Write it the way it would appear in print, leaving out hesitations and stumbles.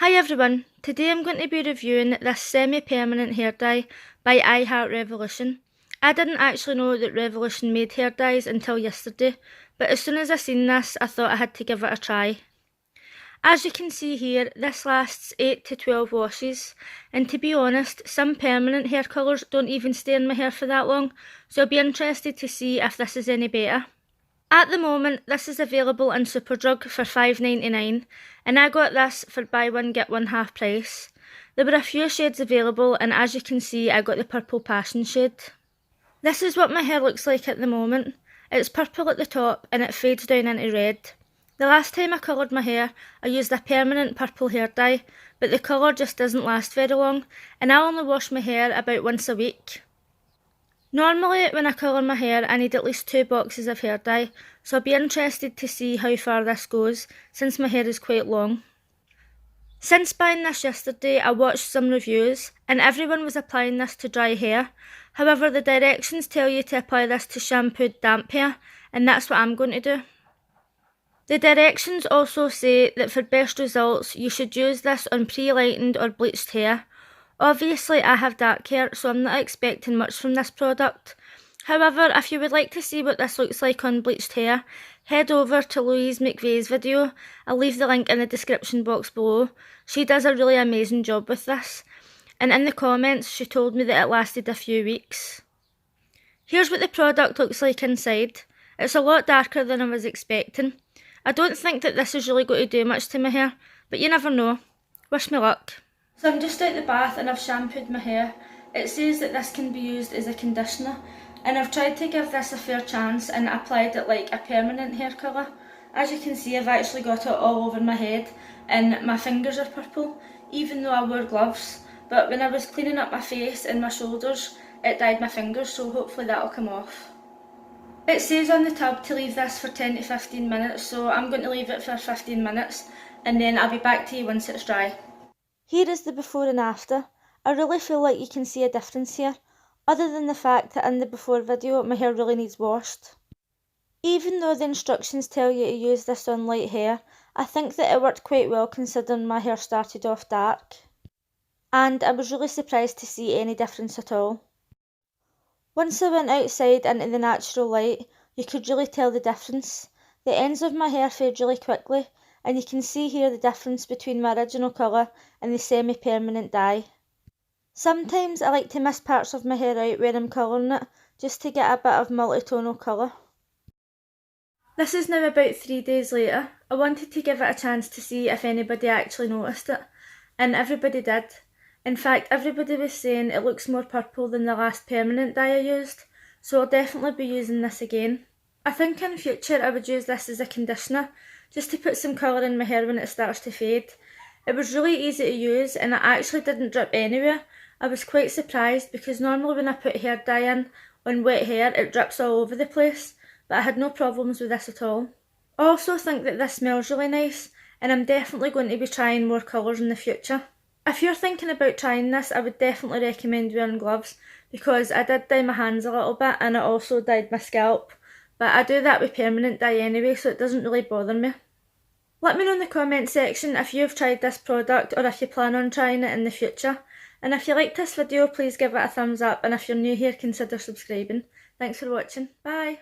Hi everyone, today I'm going to be reviewing this semi-permanent hair dye by I Heart Revolution. I didn't actually know that Revolution made hair dyes until yesterday, but as soon as I seen this I thought I had to give it a try. As you can see here, this lasts 8 to 12 washes, and to be honest, some permanent hair colours don't even stay in my hair for that long, so I'll be interested to see if this is any better. At the moment, this is available in Superdrug for $5.99, and I got this for buy one get one half price. There were a few shades available, and as you can see, I got the purple passion shade. This is what my hair looks like at the moment. It's purple at the top and it fades down into red. The last time I coloured my hair, I used a permanent purple hair dye, but the colour just doesn't last very long, and I only wash my hair about once a week. Normally, when I colour my hair, I need at least 2 boxes of hair dye, so I'll be interested to see how far this goes, since my hair is quite long. Since buying this yesterday, I watched some reviews, and everyone was applying this to dry hair. However, the directions tell you to apply this to shampooed damp hair, and that's what I'm going to do. The directions also say that for best results, you should use this on pre-lightened or bleached hair. Obviously, I have dark hair, so I'm not expecting much from this product. However, if you would like to see what this looks like on bleached hair, head over to Louise McVeigh's video. I'll leave the link in the description box below. She does a really amazing job with this. And in the comments, she told me that it lasted a few weeks. Here's what the product looks like inside. It's a lot darker than I was expecting. I don't think that this is really going to do much to my hair, but you never know. Wish me luck. So I'm just out the bath and I've shampooed my hair. It says that this can be used as a conditioner, and I've tried to give this a fair chance and applied it like a permanent hair colour. As you can see, I've actually got it all over my head and my fingers are purple, even though I wore gloves. But when I was cleaning up my face and my shoulders, it dyed my fingers, so hopefully that'll come off. It says on the tub to leave this for 10 to 15 minutes, so I'm going to leave it for 15 minutes and then I'll be back to you once it's dry. Here is the before and after. I really feel like you can see a difference here, other than the fact that in the before video my hair really needs washed. Even though the instructions tell you to use this on light hair, I think that it worked quite well considering my hair started off dark. And I was really surprised to see any difference at all. Once I went outside into the natural light, you could really tell the difference. The ends of my hair fade really quickly, and you can see here the difference between my original colour and the semi-permanent dye. Sometimes I like to mist parts of my hair out where I'm colouring it, just to get a bit of multi-tonal colour. This is now about 3 days later. I wanted to give it a chance to see if anybody actually noticed it, and everybody did. In fact, everybody was saying it looks more purple than the last permanent dye I used, so I'll definitely be using this again. I think in future I would use this as a conditioner, just to put some colour in my hair when it starts to fade. It was really easy to use and it actually didn't drip anywhere. I was quite surprised because normally when I put hair dye in on wet hair it drips all over the place, but I had no problems with this at all. I also think that this smells really nice, and I'm definitely going to be trying more colours in the future. If you're thinking about trying this, I would definitely recommend wearing gloves, because I did dye my hands a little bit and I also dyed my scalp. But I do that with permanent dye anyway, so it doesn't really bother me. Let me know in the comment section if you've tried this product or if you plan on trying it in the future. And if you liked this video, please give it a thumbs up, and if you're new here, consider subscribing. Thanks for watching. Bye!